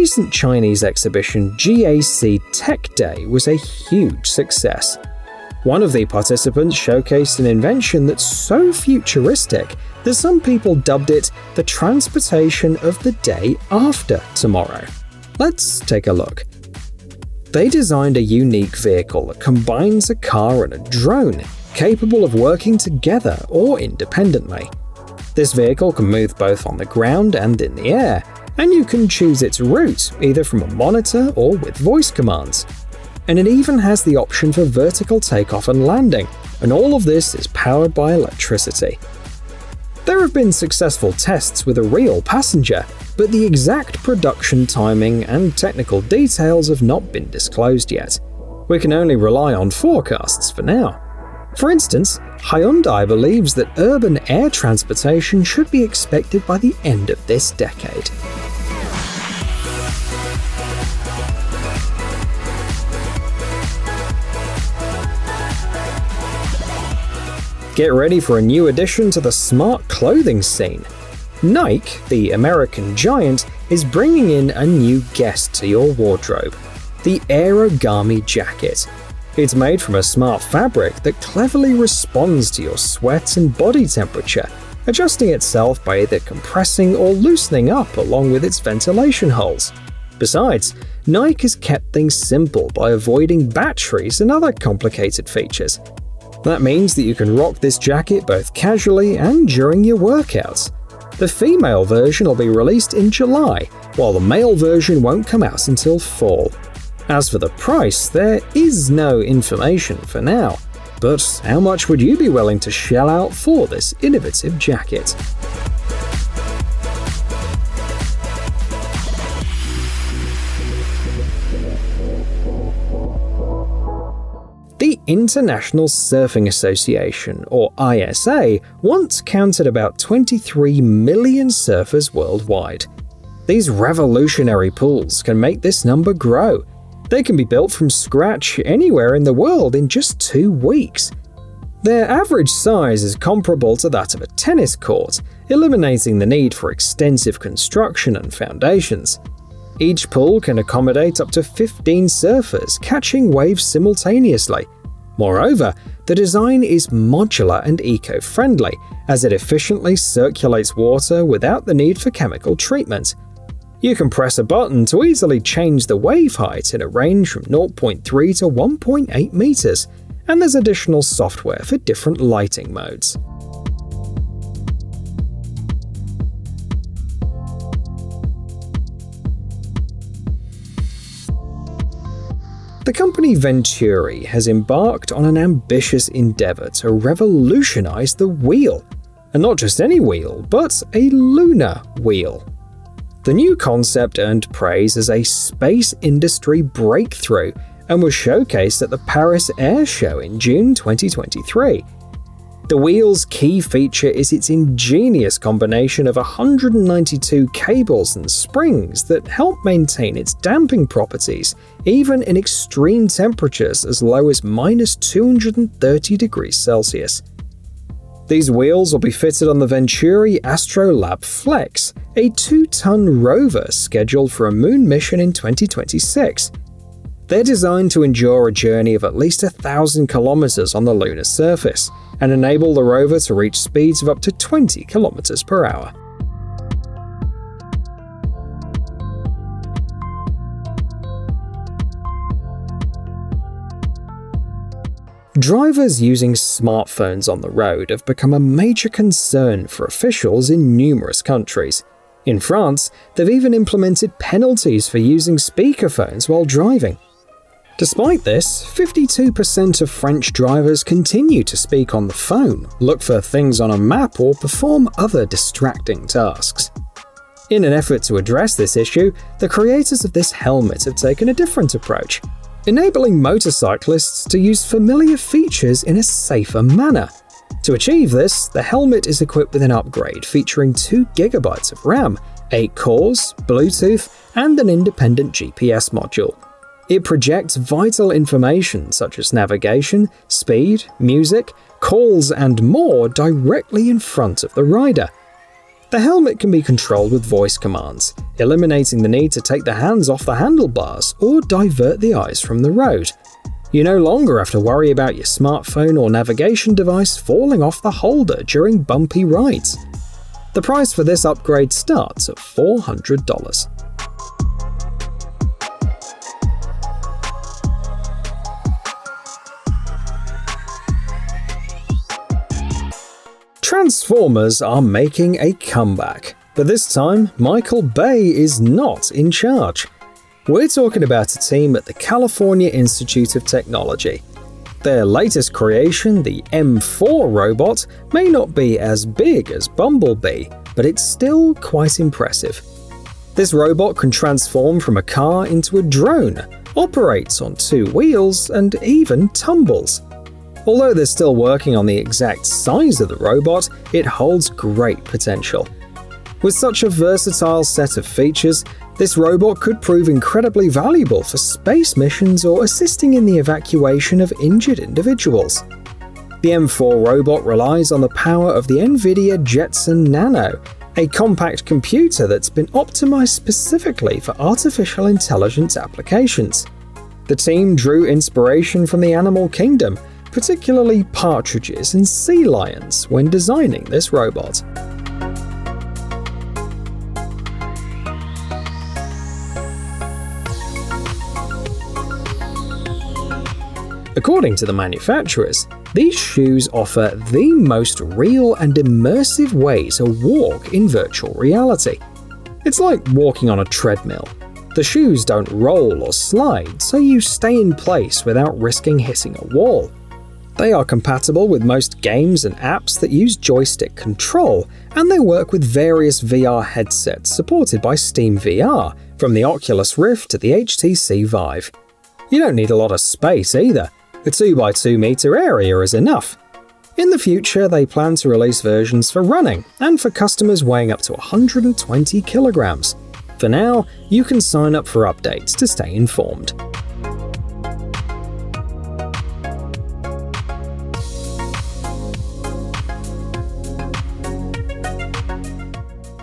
recent Chinese exhibition GAC Tech Day was a huge success. One of the participants showcased an invention that's so futuristic that some people dubbed it the transportation of the day after tomorrow. Let's take a look. They designed a unique vehicle that combines a car and a drone, capable of working together or independently. This vehicle can move both on the ground and in the air, and you can choose its route either from a monitor or with voice commands. And it even has the option for vertical takeoff and landing, and all of this is powered by electricity. There have been successful tests with a real passenger, but the exact production timing and technical details have not been disclosed yet. We can only rely on forecasts for now. For instance, Hyundai believes that urban air transportation should be expected by the end of this decade. Get ready for a new addition to the smart clothing scene. Nike, the American giant, is bringing in a new guest to your wardrobe: the Aerogami jacket. It's made from a smart fabric that cleverly responds to your sweat and body temperature, adjusting itself by either compressing or loosening up along with its ventilation holes. Besides, Nike has kept things simple by avoiding batteries and other complicated features. That means that you can rock this jacket both casually and during your workouts. The female version will be released in July, while the male version won't come out until fall. As for the price, there is no information for now, but how much would you be willing to shell out for this innovative jacket? The International Surfing Association, or ISA, once counted about 23 million surfers worldwide. These revolutionary pools can make this number grow. They can be built from scratch anywhere in the world in just 2 weeks. Their average size is comparable to that of a tennis court, eliminating the need for extensive construction and foundations. Each pool can accommodate up to 15 surfers catching waves simultaneously. Moreover, the design is modular and eco-friendly, as it efficiently circulates water without the need for chemical treatment. You can press a button to easily change the wave height in a range from 0.3 to 1.8 meters, and there's additional software for different lighting modes. The company Venturi has embarked on an ambitious endeavor to revolutionize the wheel. And not just any wheel, but a lunar wheel. The new concept earned praise as a space industry breakthrough and was showcased at the Paris Air Show in June 2023. The wheel's key feature is its ingenious combination of 192 cables and springs that help maintain its damping properties, even in extreme temperatures as low as -230 degrees Celsius. These wheels will be fitted on the Venturi Astrolab Flex, a 2-ton rover scheduled for a moon mission in 2026. They're designed to endure a journey of at least 1,000 kilometers on the lunar surface and enable the rover to reach speeds of up to 20 kilometers per hour. Drivers using smartphones on the road have become a major concern for officials in numerous countries. In France, they've even implemented penalties for using speakerphones while driving. Despite this, 52% of French drivers continue to speak on the phone, look for things on a map, or perform other distracting tasks. In an effort to address this issue, the creators of this helmet have taken a different approach, enabling motorcyclists to use familiar features in a safer manner. To achieve this, the helmet is equipped with an upgrade featuring 2 GB of RAM, 8 cores, Bluetooth, and an independent GPS module. It projects vital information such as navigation, speed, music, calls, and more directly in front of the rider. The helmet can be controlled with voice commands, eliminating the need to take the hands off the handlebars or divert the eyes from the road. You no longer have to worry about your smartphone or navigation device falling off the holder during bumpy rides. The price for this upgrade starts at $400. Transformers are making a comeback, but this time Michael Bay is not in charge. We're talking about a team at the California Institute of Technology. Their latest creation, the M4 robot, may not be as big as Bumblebee, but it's still quite impressive. This robot can transform from a car into a drone, operates on 2 wheels, and even tumbles. Although they're still working on the exact size of the robot, it holds great potential. With such a versatile set of features, this robot could prove incredibly valuable for space missions or assisting in the evacuation of injured individuals. The M4 robot relies on the power of the NVIDIA Jetson Nano, a compact computer that's been optimized specifically for artificial intelligence applications. The team drew inspiration from the animal kingdom, particularly partridges and sea lions, when designing this robot. According to the manufacturers, these shoes offer the most real and immersive way to walk in virtual reality. It's like walking on a treadmill. The shoes don't roll or slide, so you stay in place without risking hitting a wall. They are compatible with most games and apps that use joystick control, and they work with various VR headsets supported by Steam VR, from the Oculus Rift to the HTC Vive. You don't need a lot of space either. A 2x2 meter area is enough. In the future, they plan to release versions for running and for customers weighing up to 120 kilograms. For now, you can sign up for updates to stay informed.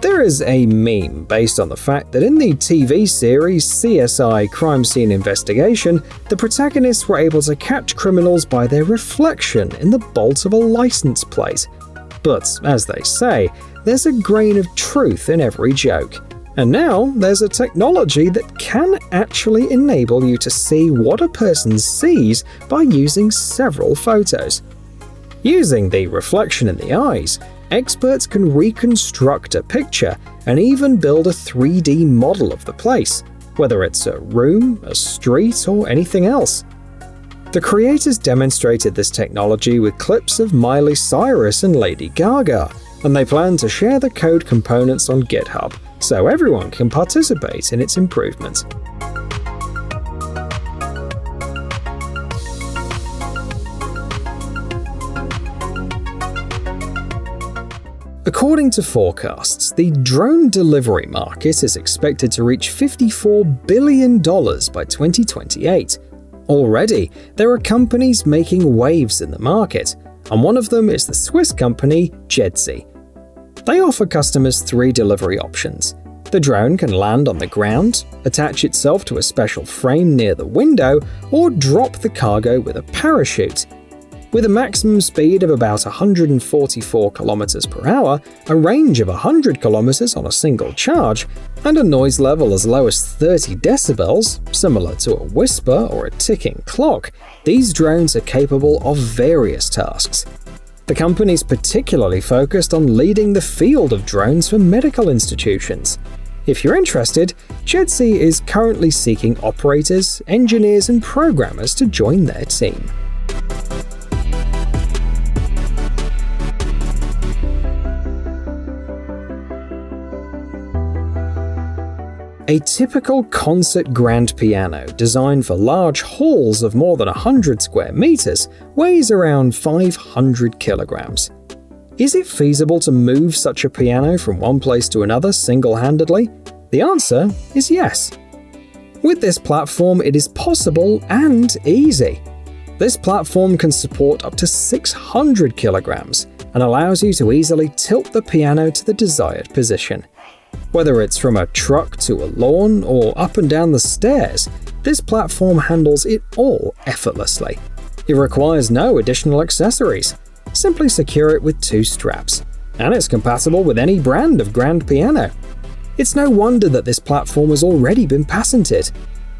There is a meme based on the fact that in the TV series CSI Crime Scene Investigation, the protagonists were able to catch criminals by their reflection in the bolt of a license plate. But, as they say, there's a grain of truth in every joke. And now there's a technology that can actually enable you to see what a person sees by using several photos. Using the reflection in the eyes, experts can reconstruct a picture and even build a 3D model of the place, whether it's a room, a street, or anything else. The creators demonstrated this technology with clips of Miley Cyrus and Lady Gaga, and they plan to share the code components on GitHub, so everyone can participate in its improvement. According to forecasts, the drone delivery market is expected to reach $54 billion by 2028. Already, there are companies making waves in the market, and one of them is the Swiss company Jetsy. They offer customers 3 delivery options. The drone can land on the ground, attach itself to a special frame near the window, or drop the cargo with a parachute. With a maximum speed of about 144 km per hour, a range of 100 km on a single charge, and a noise level as low as 30 decibels, similar to a whisper or a ticking clock, these drones are capable of various tasks. The company's particularly focused on leading the field of drones for medical institutions. If you're interested, Jetsy is currently seeking operators, engineers, and programmers to join their team. A typical concert grand piano designed for large halls of more than 100 square meters weighs around 500 kilograms. Is it feasible to move such a piano from one place to another single-handedly? The answer is yes. With this platform, it is possible and easy. This platform can support up to 600 kilograms, and allows you to easily tilt the piano to the desired position. Whether it's from a truck to a lawn or up and down the stairs, this platform handles it all effortlessly. It requires no additional accessories. Simply secure it with 2 straps, and it's compatible with any brand of grand piano. It's no wonder that this platform has already been patented.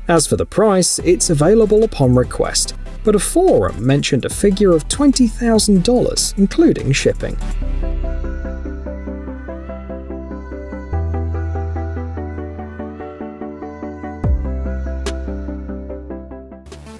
As for the price, it's available upon request, but a forum mentioned a figure of $20,000, including shipping.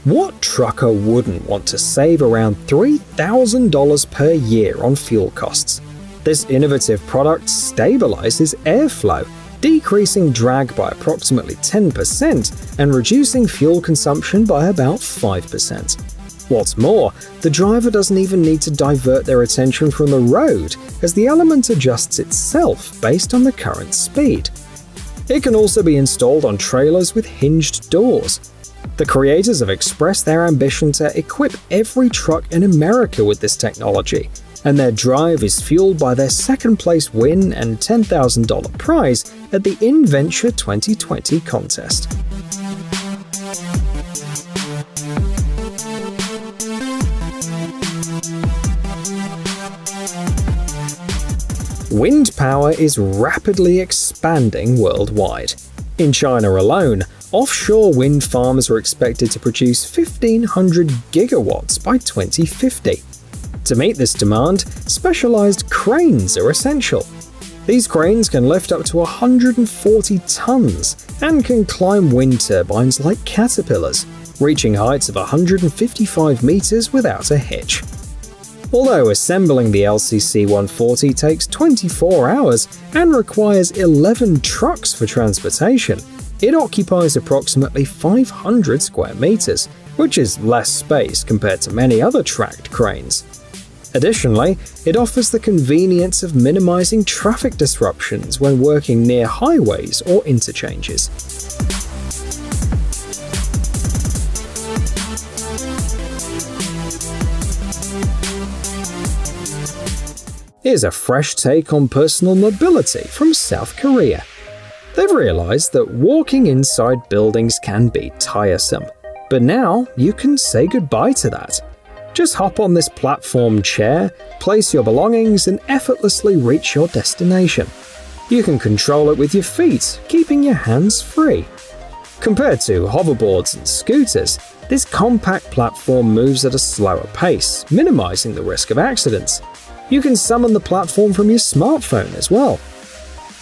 What trucker wouldn't want to save around $3,000 per year on fuel costs? This innovative product stabilizes airflow, decreasing drag by approximately 10% and reducing fuel consumption by about 5%. What's more, the driver doesn't even need to divert their attention from the road, as the element adjusts itself based on the current speed. It can also be installed on trailers with hinged doors. The creators have expressed their ambition to equip every truck in America with this technology, and their drive is fueled by their second-place win and $10,000 prize at the Inventions 2020 contest. Wind power is rapidly expanding worldwide. In China alone, offshore wind farms are expected to produce 1,500 gigawatts by 2050. To meet this demand, specialized cranes are essential. These cranes can lift up to 140 tons and can climb wind turbines like caterpillars, reaching heights of 155 meters without a hitch. Although assembling the LCC 140 takes 24 hours and requires 11 trucks for transportation, it occupies approximately 500 square meters, which is less space compared to many other tracked cranes. Additionally, it offers the convenience of minimizing traffic disruptions when working near highways or interchanges. Here's a fresh take on personal mobility from South Korea. They've realized that walking inside buildings can be tiresome, but now you can say goodbye to that. Just hop on this platform chair, place your belongings, and effortlessly reach your destination. You can control it with your feet, keeping your hands free. Compared to hoverboards and scooters, this compact platform moves at a slower pace, minimizing the risk of accidents. You can summon the platform from your smartphone as well.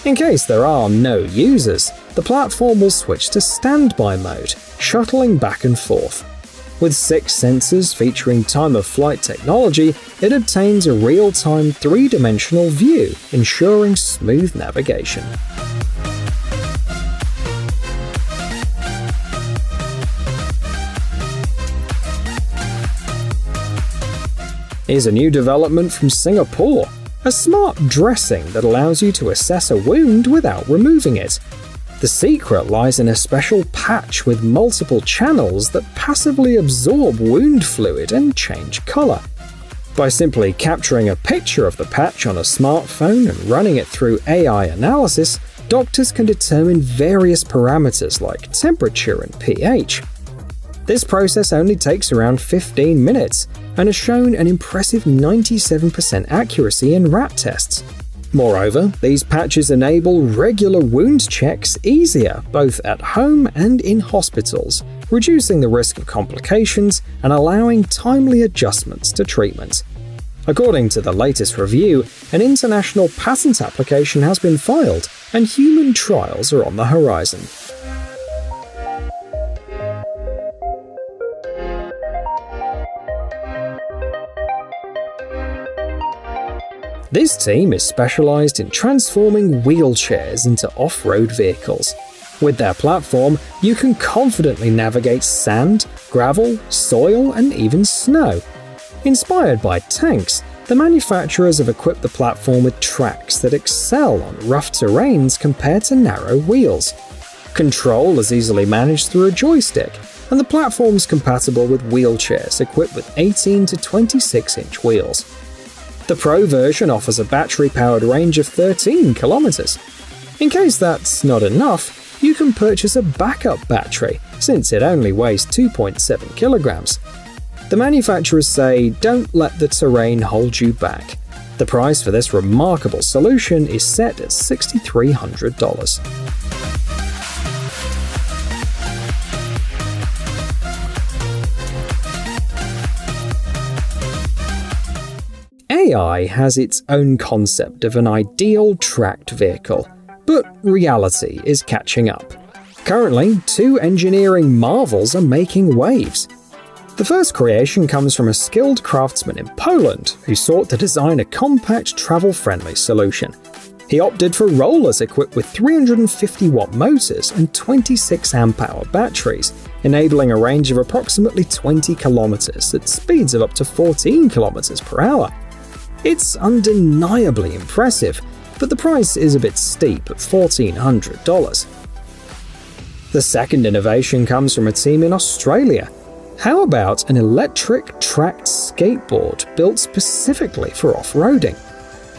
In case there are no users, the platform will switch to standby mode, shuttling back and forth. With 6 sensors featuring time-of-flight technology, it obtains a real-time 3-dimensional view, ensuring smooth navigation. Here's a new development from Singapore, a smart dressing that allows you to assess a wound without removing it. The secret lies in a special patch with multiple channels that passively absorb wound fluid and change color. By simply capturing a picture of the patch on a smartphone and running it through AI analysis, doctors can determine various parameters like temperature and pH. This process only takes around 15 minutes and has shown an impressive 97% accuracy in rat tests. Moreover, these patches enable regular wound checks easier both at home and in hospitals, reducing the risk of complications and allowing timely adjustments to treatment. According to the latest review, an international patent application has been filed and human trials are on the horizon. This team is specialized in transforming wheelchairs into off-road vehicles. With their platform, you can confidently navigate sand, gravel, soil, and even snow. Inspired by tanks, the manufacturers have equipped the platform with tracks that excel on rough terrains compared to narrow wheels. Control is easily managed through a joystick, and the platform is compatible with wheelchairs equipped with 18 to 26-inch wheels. The Pro version offers a battery-powered range of 13 kilometers. In case that's not enough, you can purchase a backup battery, since it only weighs 2.7 kilograms. The manufacturers say, don't let the terrain hold you back. The price for this remarkable solution is set at $6,300. AI has its own concept of an ideal tracked vehicle, but reality is catching up. Currently, two engineering marvels are making waves. The first creation comes from a skilled craftsman in Poland who sought to design a compact, travel-friendly solution. He opted for rollers equipped with 350-watt motors and 26 amp-hour batteries, enabling a range of approximately 20 kilometers at speeds of up to 14 kilometers per hour. It's undeniably impressive, but the price is a bit steep at $1,400. The second innovation comes from a team in Australia. How about an electric tracked skateboard built specifically for off-roading?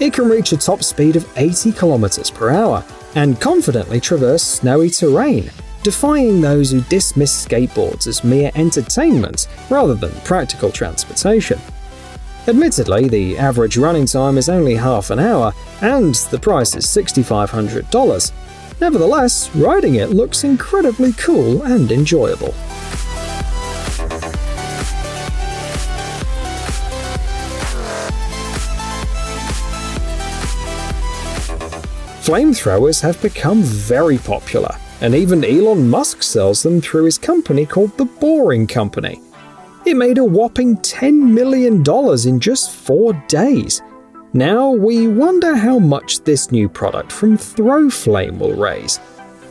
It can reach a top speed of 80 kilometers per hour and confidently traverse snowy terrain, defying those who dismiss skateboards as mere entertainment rather than practical transportation. Admittedly, the average running time is only half an hour, and the price is $6,500. Nevertheless, riding it looks incredibly cool and enjoyable. Flamethrowers have become very popular, and even Elon Musk sells them through his company called The Boring Company. It made a whopping $10 million in just 4 days. Now we wonder how much this new product from ThrowFlame will raise.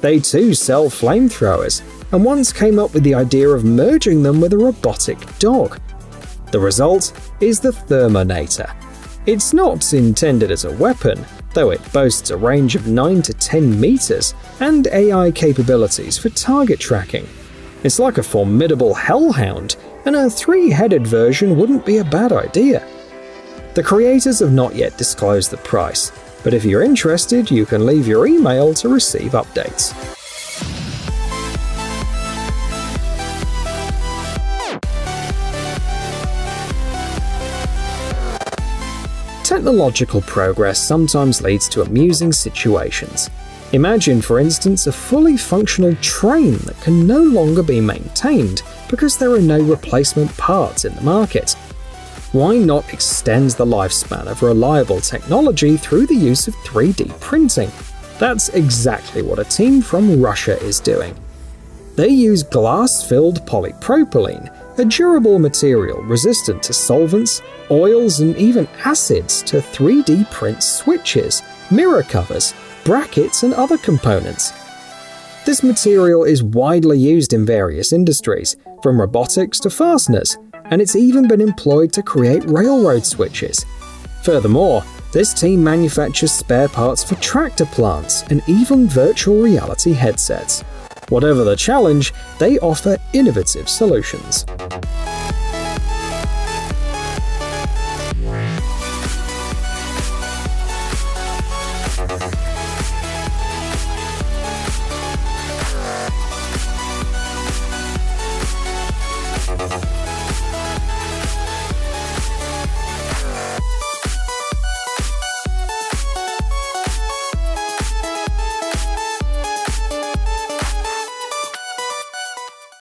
They too sell flamethrowers, and once came up with the idea of merging them with a robotic dog. The result is the Therminator. It's not intended as a weapon, though it boasts a range of 9 to 10 meters and AI capabilities for target tracking. It's like a formidable hellhound, and a 3-headed version wouldn't be a bad idea. The creators have not yet disclosed the price, but if you're interested, you can leave your email to receive updates. Technological progress sometimes leads to amusing situations. Imagine, for instance, a fully functional train that can no longer be maintained because there are no replacement parts in the market. Why not extend the lifespan of reliable technology through the use of 3D printing? That's exactly what a team from Russia is doing. They use glass-filled polypropylene, a durable material resistant to solvents, oils, and even acids, to 3D print switches, mirror covers, brackets, and other components. This material is widely used in various industries, from robotics to fasteners, and it's even been employed to create railroad switches. Furthermore, this team manufactures spare parts for tractor plants and even virtual reality headsets. Whatever the challenge, they offer innovative solutions.